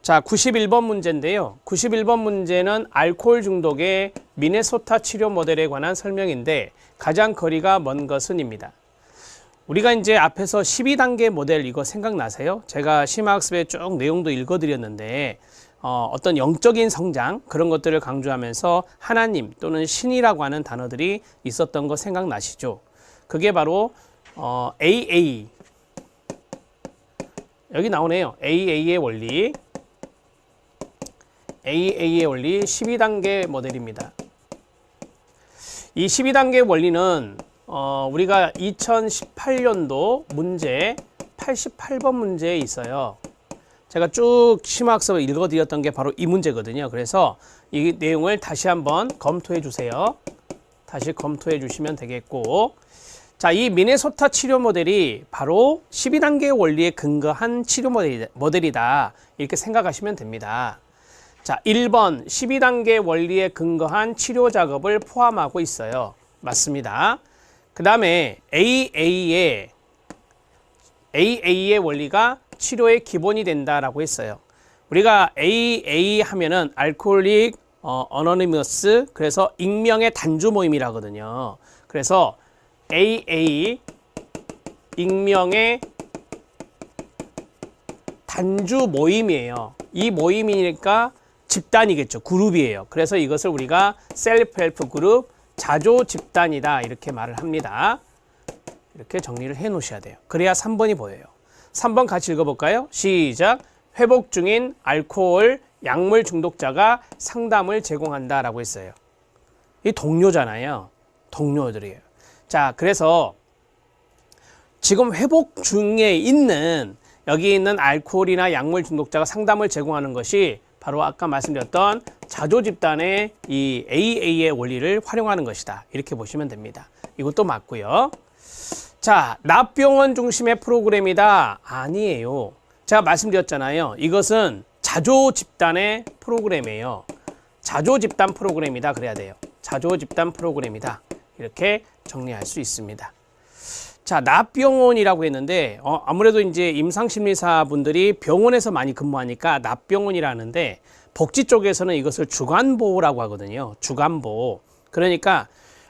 자, 91번 문제인데요. 91번 문제는 알코올 중독의 미네소타 치료 모델에 관한 설명인데 가장 거리가 먼 것은입니다. 우리가 이제 앞에서 12단계 모델 이거 생각나세요? 제가 심화학습에 쭉 내용도 읽어드렸는데 어떤 영적인 성장 그런 것들을 강조하면서 하나님 또는 신이라고 하는 단어들이 있었던 거 생각나시죠? 그게 바로 AA 여기 나오네요. AA의 원리 12단계 모델입니다. 이 12단계 원리는 우리가 2018년도 문제 88번 문제에 있어요. 제가 쭉 심화학습을 읽어드렸던 게 바로 이 문제거든요. 그래서 이 내용을 다시 한번 검토해 주세요. 다시 검토해 주시면 되겠고, 자, 이 미네소타 치료 모델이 바로 12단계 원리에 근거한 치료 모델이다. 이렇게 생각하시면 됩니다. 자, 1번 12단계 원리에 근거한 치료 작업을 포함하고 있어요. 맞습니다. 그 다음에 AA의 원리가 치료의 기본이 된다라고 했어요. 우리가 AA 하면은 알코올릭 어노니머스, 그래서 익명의 단주 모임이라거든요. 그래서 AA 익명의 단주 모임이에요. 이 모임이니까 집단이겠죠. 그룹이에요. 그래서 이것을 우리가 셀프 헬프 그룹, 자조 집단이다 이렇게 말을 합니다. 이렇게 정리를 해 놓으셔야 돼요. 그래야 3번이 보여요. 3번 같이 읽어볼까요? 시작. 회복 중인 알코올 약물 중독자가 상담을 제공한다라고 했어요. 이 동료잖아요. 동료들이에요. 자, 그래서 지금 회복 중에 있는 여기 있는 알코올이나 약물 중독자가 상담을 제공하는 것이 바로 아까 말씀드렸던 자조 집단의 이 AA의 원리를 활용하는 것이다. 이렇게 보시면 됩니다. 이것도 맞고요. 자, 납병원 중심의 프로그램이다. 아니에요. 제가 말씀드렸잖아요. 이것은 자조 집단의 프로그램이에요. 자조 집단 프로그램이다. 그래야 돼요. 자조 집단 프로그램이다. 이렇게 정리할 수 있습니다. 자, 납병원이라고 했는데 아무래도 이제 임상심리사 분들이 병원에서 많이 근무하니까 납병원이라는데 복지 쪽에서는 이것을 주간보호라고 하거든요. 주간보호. 그러니까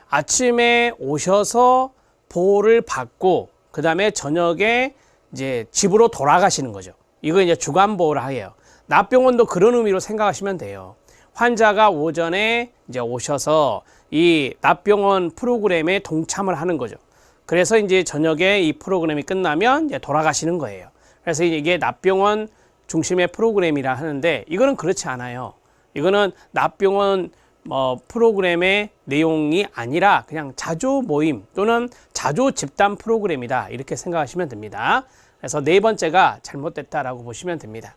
아침에 오셔서 보호를 받고 그 다음에 저녁에 이제 집으로 돌아가시는 거죠. 이거 이제 주간보호를 해요. 납병원도 그런 의미로 생각하시면 돼요. 환자가 오전에 이제 오셔서 이 납병원 프로그램에 동참을 하는 거죠. 그래서 이제 저녁에 이 프로그램이 끝나면 이제 돌아가시는 거예요. 그래서 이게 납병원 중심의 프로그램이라 하는데 이거는 그렇지 않아요. 이거는 납병원 프로그램의 내용이 아니라 그냥 자조 모임 또는 자조 집단 프로그램이다. 이렇게 생각하시면 됩니다. 그래서 네 번째가 잘못됐다라고 보시면 됩니다.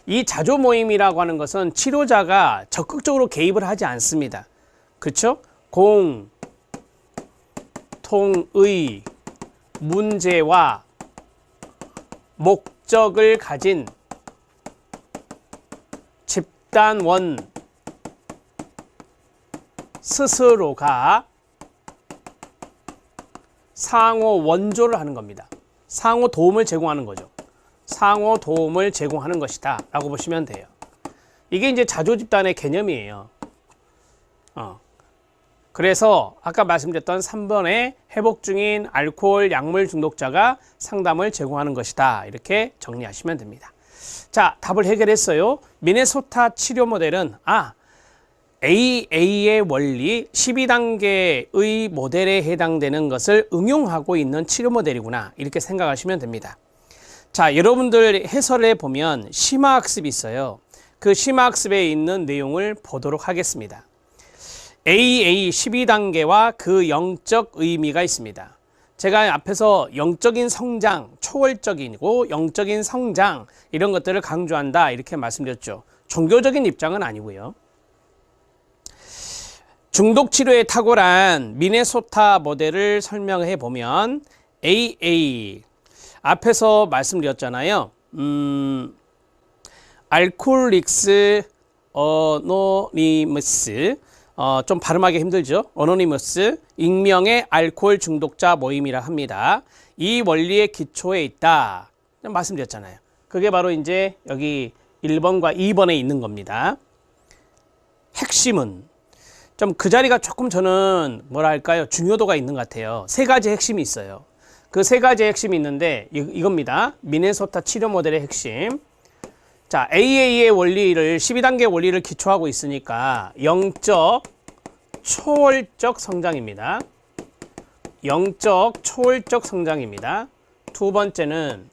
이 자조 모임이라고 하는 것은 치료자가 적극적으로 개입을 하지 않습니다. 그렇죠? 공통의 문제와 목적을 가진 집단원 스스로가 상호 원조를 하는 겁니다. 상호 도움을 제공하는 거죠. 상호 도움을 제공하는 것이다 라고 보시면 돼요. 이게 이제 자조 집단의 개념이에요. 그래서 아까 말씀드렸던 3번에 회복 중인 알코올 약물 중독자가 상담을 제공하는 것이다. 이렇게 정리하시면 됩니다. 자, 답을 해결했어요. 미네소타 치료 모델은 AA의 원리 12단계의 모델에 해당되는 것을 응용하고 있는 치료 모델이구나. 이렇게 생각하시면 됩니다. 자, 여러분들 해설에 보면 심화학습이 있어요. 그 심화학습에 있는 내용을 보도록 하겠습니다. AA 12단계와 그 영적 의미가 있습니다. 제가 앞에서 영적인 성장, 초월적이고 영적인 성장 이런 것들을 강조한다 이렇게 말씀드렸죠. 종교적인 입장은 아니고요. 중독 치료에 탁월한 미네소타 모델을 설명해 보면 AA 앞에서 말씀드렸잖아요. 알코올릭스 어노니머스 좀 발음하기 힘들죠. 어노니머스 익명의 알코올 중독자 모임이라 합니다. 이 원리의 기초에 있다 말씀드렸잖아요. 그게 바로 이제 여기 1번과 2번에 있는 겁니다. 핵심은 좀 그 자리가 조금 저는 뭐랄까요? 중요도가 있는 것 같아요. 세 가지 핵심이 있어요. 그 세 가지 핵심이 있는데 이겁니다. 미네소타 치료 모델의 핵심. 자, AA의 원리를 12단계 원리를 기초하고 있으니까 영적 초월적 성장입니다. 영적 초월적 성장입니다. 두 번째는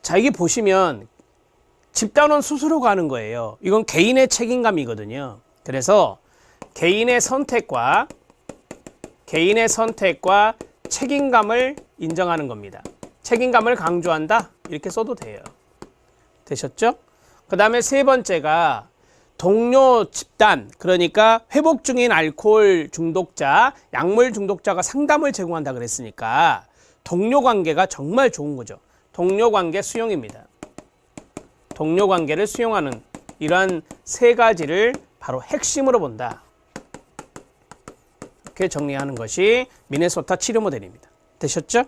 자, 이게 보시면 집단원 스스로 가는 거예요. 이건 개인의 책임감이거든요. 그래서 개인의 선택과 책임감을 인정하는 겁니다. 책임감을 강조한다. 이렇게 써도 돼요. 되셨죠? 그 다음에 세 번째가 동료 집단, 그러니까 회복 중인 알코올 중독자, 약물 중독자가 상담을 제공한다 그랬으니까 동료 관계가 정말 좋은 거죠. 동료 관계 수용입니다. 동료 관계를 수용하는 이러한 세 가지를 바로 핵심으로 본다. 이렇게 정리하는 것이 미네소타 치료 모델입니다. 되셨죠?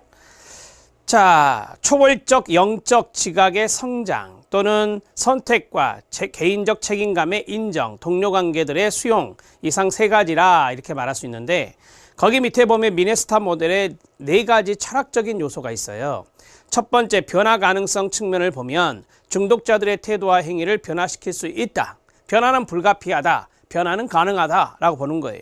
자, 초월적 영적 지각의 성장 또는 선택과 개인적 책임감의 인정, 동료 관계들의 수용, 이상 세 가지라 이렇게 말할 수 있는데 거기 밑에 보면 미네소타 모델에 네 가지 철학적인 요소가 있어요. 첫 번째, 변화 가능성 측면을 보면 중독자들의 태도와 행위를 변화시킬 수 있다. 변화는 불가피하다. 변화는 가능하다라고 보는 거예요.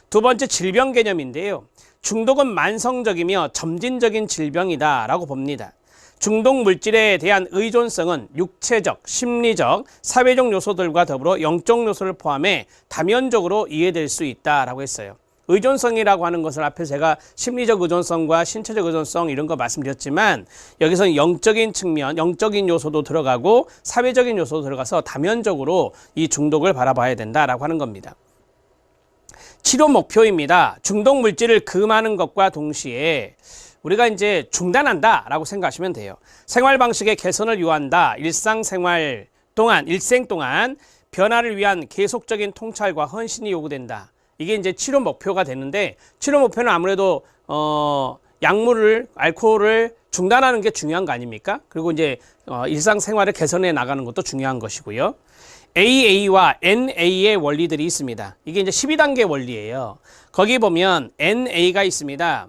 두 번째, 질병 개념인데요. 중독은 만성적이며 점진적인 질병이다라고 봅니다. 중독 물질에 대한 의존성은 육체적, 심리적, 사회적 요소들과 더불어 영적 요소를 포함해 다면적으로 이해될 수 있다라고 했어요. 의존성이라고 하는 것을 앞에 제가 심리적 의존성과 신체적 의존성 이런 거 말씀드렸지만 여기서는 영적인 측면, 영적인 요소도 들어가고 사회적인 요소도 들어가서 다면적으로 이 중독을 바라봐야 된다라고 하는 겁니다. 치료 목표입니다. 중독 물질을 금하는 것과 동시에 우리가 이제 중단한다라고 생각하시면 돼요. 생활 방식의 개선을 요한다. 일생 동안 변화를 위한 계속적인 통찰과 헌신이 요구된다. 이게 이제 치료 목표가 되는데 치료 목표는 아무래도 알코올을 중단하는 게 중요한 거 아닙니까? 그리고 이제 일상생활을 개선해 나가는 것도 중요한 것이고요. AA와 NA의 원리들이 있습니다. 이게 이제 12단계 원리예요. 거기 보면 NA가 있습니다.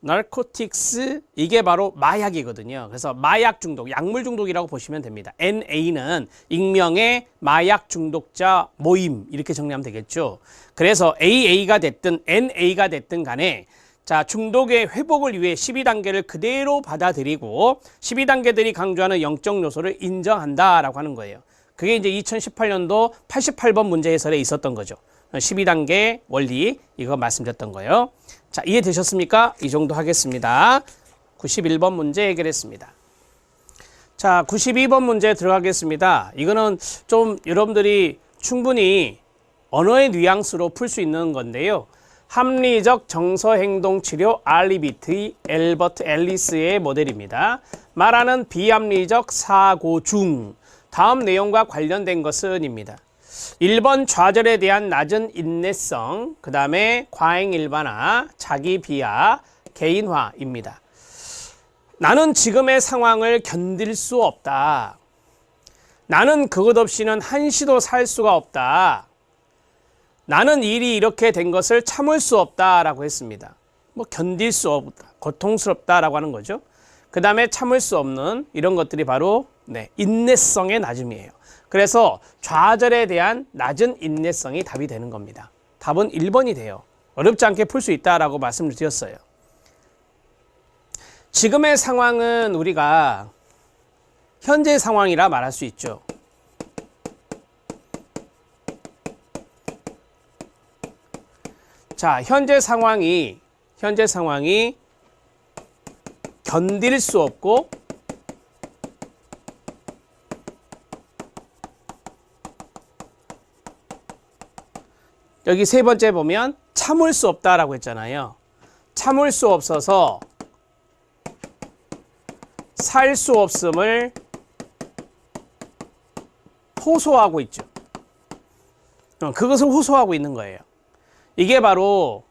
나르코틱스, 이게 바로 마약이거든요. 그래서 마약 중독, 약물 중독이라고 보시면 됩니다. NA는 익명의 마약 중독자 모임, 이렇게 정리하면 되겠죠. 그래서 AA가 됐든 NA가 됐든 간에 자, 중독의 회복을 위해 12단계를 그대로 받아들이고 12단계들이 강조하는 영적 요소를 인정한다라고 하는 거예요. 그게 이제 2018년도 88번 문제 해설에 있었던 거죠. 12단계 원리, 이거 말씀드렸던 거예요. 자, 이해되셨습니까? 이 정도 하겠습니다. 91번 문제 해결했습니다. 자, 92번 문제 들어가겠습니다. 이거는 좀 여러분들이 충분히 언어의 뉘앙스로 풀 수 있는 건데요. 합리적 정서행동치료 알리비티 엘버트 앨리스의 모델입니다. 말하는 비합리적 사고 중 다음 내용과 관련된 것은입니다. 1번 좌절에 대한 낮은 인내성, 그 다음에 과잉 일반화, 자기 비하, 개인화입니다. 나는 지금의 상황을 견딜 수 없다. 나는 그것 없이는 한시도 살 수가 없다. 나는 일이 이렇게 된 것을 참을 수 없다라고 했습니다. 뭐 견딜 수 없다, 고통스럽다라고 하는 거죠. 그 다음에 참을 수 없는 이런 것들이 바로 인내성의 낮음이에요. 그래서 좌절에 대한 낮은 인내성이 답이 되는 겁니다. 답은 1번이 돼요. 어렵지 않게 풀 수 있다라고 말씀을 드렸어요. 지금의 상황은 우리가 현재 상황이라 말할 수 있죠. 자, 현재 상황이 견딜 수 없고 여기 세 번째 보면 참을 수 없다라고 했잖아요. 참을 수 없어서 살 수 없음을 호소하고 있죠. 그것을 호소하고 있는 거예요. 이게 바로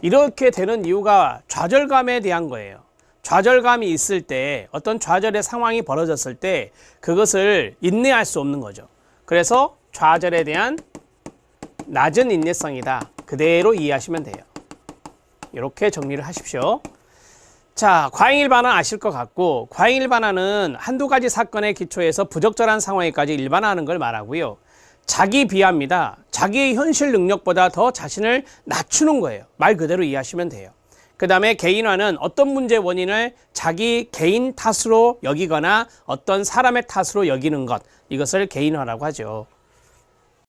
이렇게 되는 이유가 좌절감에 대한 거예요. 좌절감이 있을 때, 어떤 좌절의 상황이 벌어졌을 때 그것을 인내할 수 없는 거죠. 그래서 좌절에 대한 낮은 인내성이다. 그대로 이해하시면 돼요. 이렇게 정리를 하십시오. 자, 과잉일 반환 아실 것 같고, 과잉일 반환은 한두 가지 사건의 기초에서 부적절한 상황에까지 일반화하는 걸 말하고요. 자기 비하입니다. 자기의 현실 능력보다 더 자신을 낮추는 거예요. 말 그대로 이해하시면 돼요. 그 다음에 개인화는 어떤 문제 원인을 자기 개인 탓으로 여기거나 어떤 사람의 탓으로 여기는 것, 이것을 개인화라고 하죠.